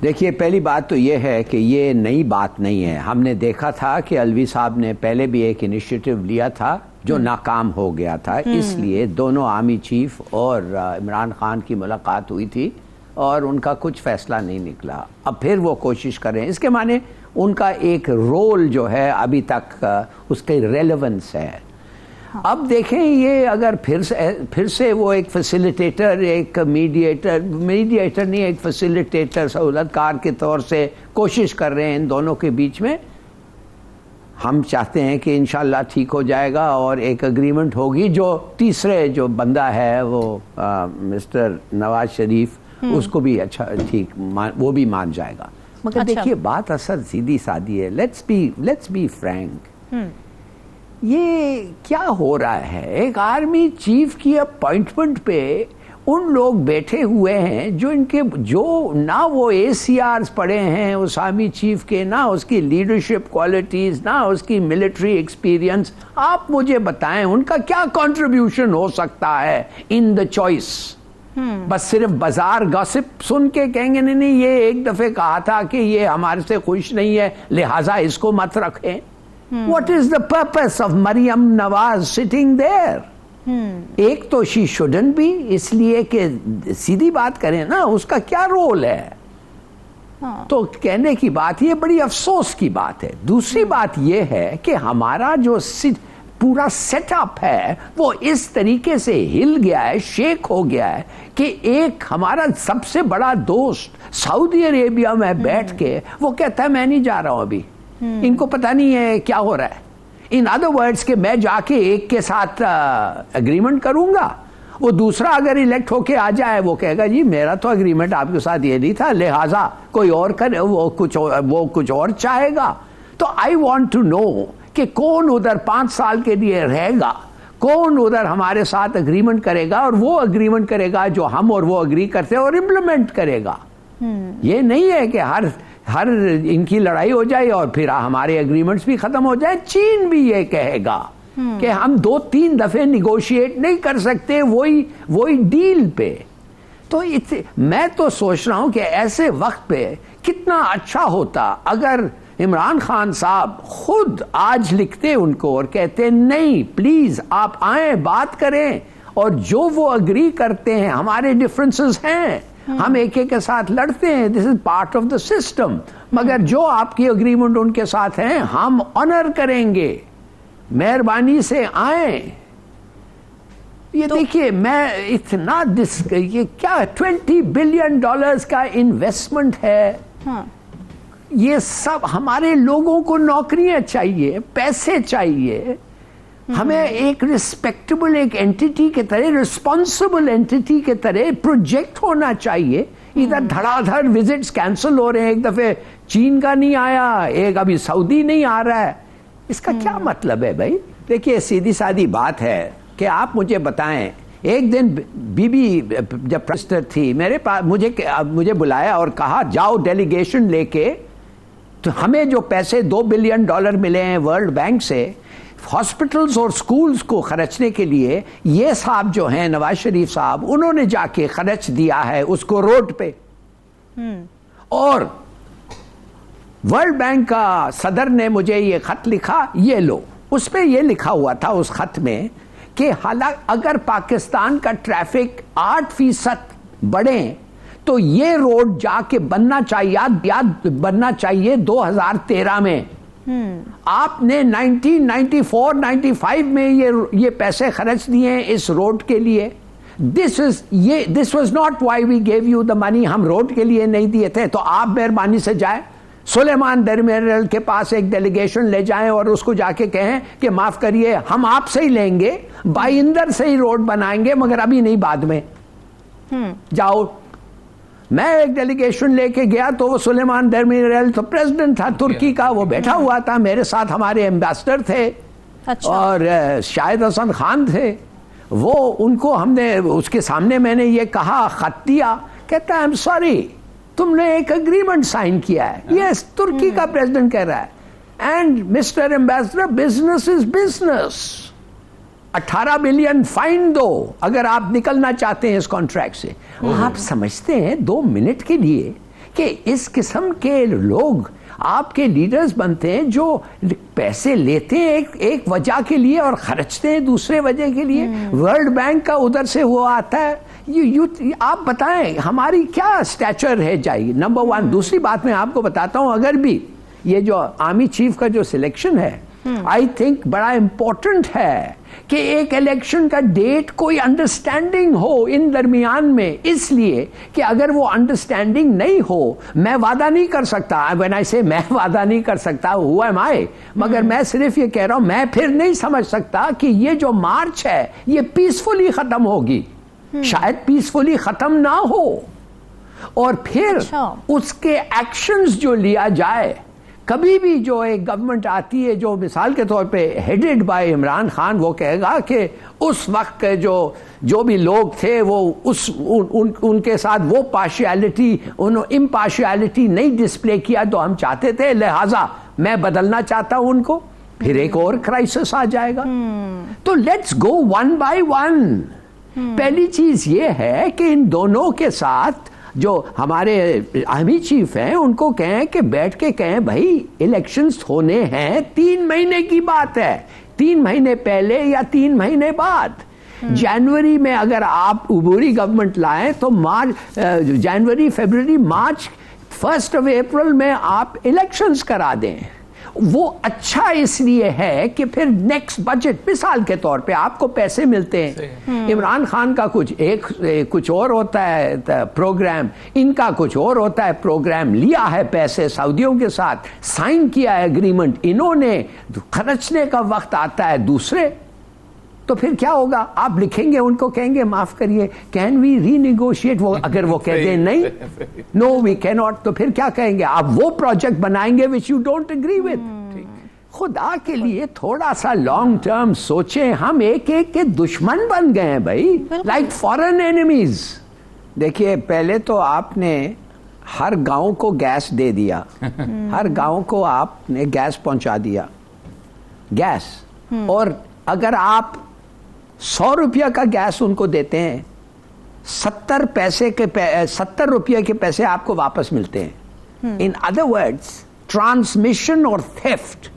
देखिए, पहली बात तो ये है कि ये नई बात नहीं है। हमने देखा था कि अलवी साहब ने पहले भी एक इनिशिएटिव लिया था जो नाकाम हो गया था, इसलिए दोनों आर्मी चीफ और इमरान खान की मुलाकात हुई थी और उनका कुछ फैसला नहीं निकला। अब फिर वो कोशिश कर रहे हैं, इसके माने उनका एक रोल जो है अभी तक उसके रेलेवेंस है। अब देखें, ये अगर फिर से वो एक फैसिलिटेटर, एक मीडिएटर नहीं, एक फैसिलिटेटर, सहूलतकार के तौर से कोशिश कर रहे हैं इन दोनों के बीच में। हम चाहते हैं कि इंशाल्लाह ठीक हो जाएगा और एक एग्रीमेंट होगी जो तीसरे जो बंदा है वो मिस्टर नवाज शरीफ, उसको भी अच्छा ठीक वो भी मान जाएगा। मगर देखिए, बात असल सीधी सादी है। लेट्स बी फ्रैंक, ये क्या हो रहा है? एक आर्मी चीफ की अपॉइंटमेंट पे उन लोग बैठे हुए हैं जो ना वो ACRs पढ़े हैं उस आर्मी चीफ के, ना उसकी लीडरशिप क्वालिटीज, ना उसकी मिलिट्री एक्सपीरियंस। आप मुझे बताएं उनका क्या कंट्रीब्यूशन हो सकता है इन द चॉइस? बस सिर्फ बाजार गॉसिप सुन के कहेंगे नहीं ये एक दफे कहा था कि ये हमारे से खुश नहीं है लिहाजा इसको मत रखें। What is the purpose of Maryam Nawaz sitting there? एक तो शी shouldn't be, इसलिए कि सीधी बात करें ना, उसका क्या रोल है? तो कहने की बात, ये बड़ी अफसोस की बात है। दूसरी बात ये है कि हमारा जो पूरा सेटअप है वो इस तरीके से हिल गया है, शेक हो गया है कि एक हमारा सबसे बड़ा दोस्त सऊदी अरेबिया में बैठ के वो कहता है मैं नहीं जा रहा हूं अभी, इनको पता नहीं है क्या हो रहा है। इन अदर वर्ड्स कि मैं जाके एक के साथ एग्रीमेंट करूंगा, वो दूसरा अगर इलेक्ट होके आ जाए वो कहेगा जी मेरा तो एग्रीमेंट आपके साथ ये नहीं था, लिहाजा कोई और करे, वो कुछ और चाहेगा। तो आई वांट टू नो कि कौन उधर 5 साल के लिए रहेगा, कौन उधर हमारे साथ एग्रीमेंट करेगा और वो एग्रीमेंट करेगा जो हम और वो एग्री करते हैं और इम्प्लीमेंट करेगा। ये नहीं है कि हर इनकी लड़ाई हो जाए और फिर हमारे एग्रीमेंट्स भी खत्म हो जाए। चीन भी ये कहेगा कि हम 2-3 दफे निगोशिएट नहीं कर सकते वही डील पे। तो मैं तो सोच रहा हूं कि ऐसे वक्त पे कितना अच्छा होता अगर इमरान खान साहब खुद आज लिखते उनको और कहते नहीं प्लीज आप आए बात करें और जो वो अग्री करते हैं, हमारे डिफरेंसेस हैं, हम एक के साथ लड़ते हैं, this is part of the system, मगर जो आपकी एग्रीमेंट उनके साथ हैं हम ऑनर करेंगे, मेहरबानी से आए। ये तो देखिए, मैं इतना ये क्या $20 बिलियन का इन्वेस्टमेंट है। ये सब हमारे लोगों को नौकरियां चाहिए, पैसे चाहिए, हमें एक रिस्पेक्टेबल एक एंटिटी के तरह, रिस्पॉन्सिबल एंटिटी के तरह प्रोजेक्ट होना चाहिए। इधर धड़ाधड़ विजिट्स कैंसिल हो रहे हैं, एक दफे चीन का नहीं आया, एक अभी सऊदी नहीं आ रहा है, इसका क्या मतलब है भाई? देखिए, सीधी सादी बात है कि आप मुझे बताएं, एक दिन बीबी जब प्रेसिडेंट थी मेरे पास, मुझे बुलाया और कहा जाओ डेलीगेशन लेके, तो हमें जो पैसे $2 बिलियन मिले हैं वर्ल्ड बैंक से हॉस्पिटल्स और स्कूल्स को खर्चने के लिए, ये साहब जो हैं नवाज शरीफ साहब, उन्होंने जाके खर्च दिया है उसको रोड पे। और वर्ल्ड बैंक का सदर ने मुझे ये खत लिखा, ये लो, उस पे ये लिखा हुआ था उस खत में कि हालांकि अगर पाकिस्तान का ट्रैफिक 8% बढ़े तो ये रोड जाके बनना चाहिए 2013 में। आपने 1994-95 में ये पैसे खर्च दिए हैं इस रोड के लिए। This was not why we gave you the money, हम रोड के लिए नहीं दिए थे। तो आप मेहरबानी से जाए सुलेमान दरमियान के पास एक डेलीगेशन ले जाएं और उसको जाके कहें कि माफ करिए हम आपसे ही लेंगे, बाइंदर से ही रोड बनाएंगे, मगर अभी नहीं, बाद में। जाओ। मैं एक डेलीगेशन लेके गया तो वो सुलेमान दरमियान तो प्रेसिडेंट था तुर्की का, वो बैठा हुआ था, मेरे साथ हमारे एम्बेसडर थे। अच्छा। और शाहिद हसन खान थे। वो उनको हमने उसके सामने मैंने ये कहा, खत दिया, कहता है आई एम सॉरी, तुमने एक एग्रीमेंट साइन किया है। यस, तुर्की का प्रेसिडेंट कह रहा है। And mister ambassador, business is business, 18 billion fine दो अगर आप निकलना चाहते हैं इस कॉन्ट्रैक्ट से। आप समझते हैं 2 मिनट के लिए कि इस किस्म के लोग आपके लीडर्स बनते हैं जो पैसे लेते हैं एक वजह के लिए और खर्चते हैं दूसरे वजह के लिए। वर्ल्ड बैंक का उधर से वो आता है। आप बताएं हमारी क्या स्टैचर रह जाएगी, नंबर वन। दूसरी बात मैं आपको बताता हूं, अगर भी ये जो आर्मी चीफ का जो सिलेक्शन है, आई थिंक बड़ा इंपॉर्टेंट है कि एक इलेक्शन का डेट कोई अंडरस्टैंडिंग हो इन दरमियान में, इसलिए कि अगर वो अंडरस्टैंडिंग नहीं हो, मैं वादा नहीं कर सकता, व्हेन आई से मैं वादा नहीं कर सकता, हु एम आई, मगर मैं सिर्फ ये कह रहा हूं, मैं फिर नहीं समझ सकता कि ये जो मार्च है ये पीसफुली खत्म होगी। शायद पीसफुली खत्म ना हो, और फिर उसके एक्शंस जो लिया जाए। कभी भी जो एक गवर्नमेंट आती है जो मिसाल के तौर पे हेडेड बाय इमरान खान, वो कहेगा कि उस वक्त के जो भी लोग थे वो उनके साथ वो पार्शियलिटी, इम्पार्शियलिटी नहीं डिस्प्ले किया तो हम चाहते थे, लिहाजा मैं बदलना चाहता हूं उनको। फिर एक और क्राइसिस आ जाएगा। तो let's go one by one. पहली चीज ये है कि इन दोनों के साथ जो हमारे आर्मी चीफ हैं उनको कहें कि बैठ के कहें भाई इलेक्शंस होने हैं, 3 महीने की बात है, 3 महीने पहले या 3 महीने बाद। जनवरी में अगर आप उबूरी गवर्नमेंट लाएं तो जनवरी, फरवरी, मार्च, 1 अप्रैल में आप इलेक्शंस करा दें। वो अच्छा इसलिए है कि फिर नेक्स्ट बजट, मिसाल के तौर पे आपको पैसे मिलते हैं। इमरान खान का कुछ और होता है प्रोग्राम, इनका कुछ और होता है प्रोग्राम। लिया है पैसे सऊदियों के साथ, साइन किया है एग्रीमेंट, इन्होंने खर्चने का वक्त आता है दूसरे। तो फिर क्या होगा? आप लिखेंगे उनको, कहेंगे माफ करिए, कैन वी रीनेगोशिएट? वो अगर वो कह दें नहीं, नो वी कैन नॉट, तो फिर क्या कहेंगे? आप वो प्रोजेक्ट बनाएंगे which you don't agree with. खुदा के लिए थोड़ा सा लॉन्ग टर्म सोचें। हम एक एक के दुश्मन बन गए हैं भाई, लाइक फॉरेन एनिमीज। देखिए, पहले तो आपने हर गांव को गैस दे दिया, हर गांव को आपने गैस पहुंचा दिया, गैस। और अगर आप 100 रुपया का गैस उनको देते हैं, 70 रुपये के पैसे आपको वापस मिलते हैं। इन अदर वर्ड्स, ट्रांसमिशन और थेफ्ट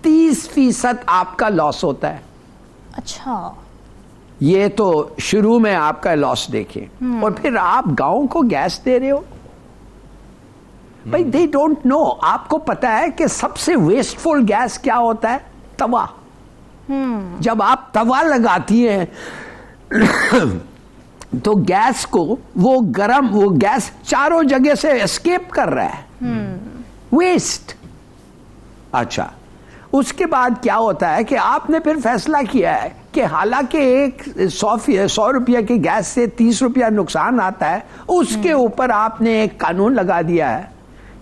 30% आपका लॉस होता है। अच्छा, ये तो शुरू में आपका लॉस देखें, और फिर आप गांव को गैस दे रहे हो। भाई दे डोंट नो। आपको पता है कि सबसे वेस्टफुल गैस क्या होता है? तवा। जब आप तवा लगाती हैं तो गैस को वो गैस चारों जगह से एस्केप कर रहा है, वेस्ट। अच्छा, उसके बाद क्या होता है कि आपने फिर फैसला किया है कि हालांकि एक 100 रुपये की गैस से 30 रुपया नुकसान आता है, उसके ऊपर आपने एक कानून लगा दिया है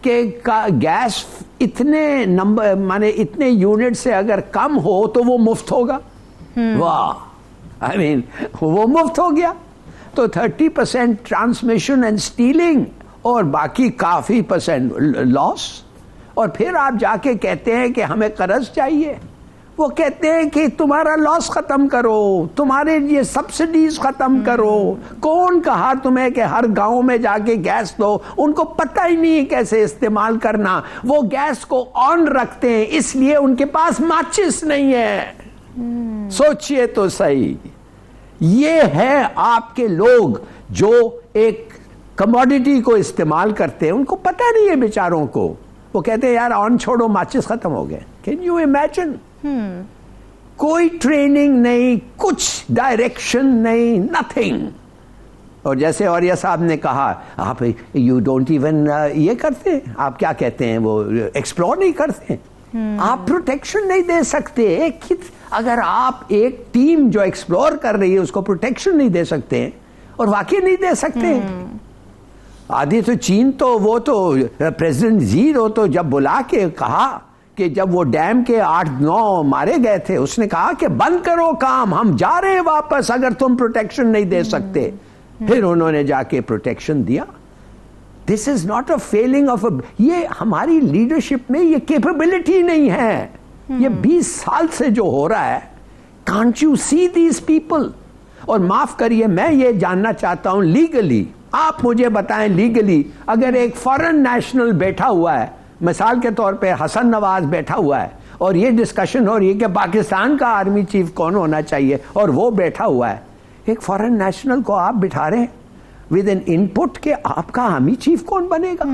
कि गैस इतने नंबर, माने इतने यूनिट से अगर कम हो तो वो मुफ्त होगा। वाह, आई मीन वो मुफ्त हो गया। तो 30% ट्रांसमिशन एंड स्टीलिंग और बाकी काफी % लॉस। और फिर आप जाके कहते हैं कि हमें कर्ज चाहिए। वो कहते हैं कि तुम्हारा लॉस खत्म करो, तुम्हारे ये सब्सिडीज खत्म करो। कौन कहा तुम्हें कि हर गांव में जाके गैस दो? उनको पता ही नहीं कैसे इस्तेमाल करना। वो गैस को ऑन रखते हैं इसलिए उनके पास माचिस नहीं है। सोचिए तो सही। ये है आपके लोग जो एक कमोडिटी को इस्तेमाल करते हैं, उनको पता नहीं है बेचारों को। वो कहते हैं यार ऑन छोड़ो, माचिस खत्म हो गए। Can you imagine? कोई ट्रेनिंग नहीं, कुछ डायरेक्शन नहीं, नथिंग। और जैसे औरिया साहब ने कहा, आप यू डोंट इवन ये करते, आप क्या कहते हैं, वो एक्सप्लोर नहीं करते। आप प्रोटेक्शन नहीं दे सकते। अगर आप एक टीम जो एक्सप्लोर कर रही है उसको प्रोटेक्शन नहीं दे सकते, और वाकई नहीं दे सकते। आदि तो चीन तो वो तो प्रेसिडेंट जी तो जब बुला के कहा कि जब वो डैम के 8-9 मारे गए थे, उसने कहा कि बंद करो काम, हम जा रहे हैं वापस अगर तुम प्रोटेक्शन नहीं दे सकते। फिर उन्होंने जाके प्रोटेक्शन दिया। This is not a failing of ये हमारी लीडरशिप में ये कैपेबिलिटी नहीं है। ये 20 साल से जो हो रहा है, can't you see these people? और माफ करिए, मैं ये जानना चाहता हूं लीगली, आप मुझे बताएं लीगली, अगर एक फॉरेन नेशनल बैठा हुआ है, मिसाल के तौर पे हसन नवाज बैठा हुआ है और ये डिस्कशन हो रही है कि पाकिस्तान का आर्मी चीफ कौन होना चाहिए, और वो बैठा हुआ है, एक फॉरेन नेशनल को आप बिठा रहे हैं विद एन इनपुट के आपका आर्मी चीफ कौन बनेगा?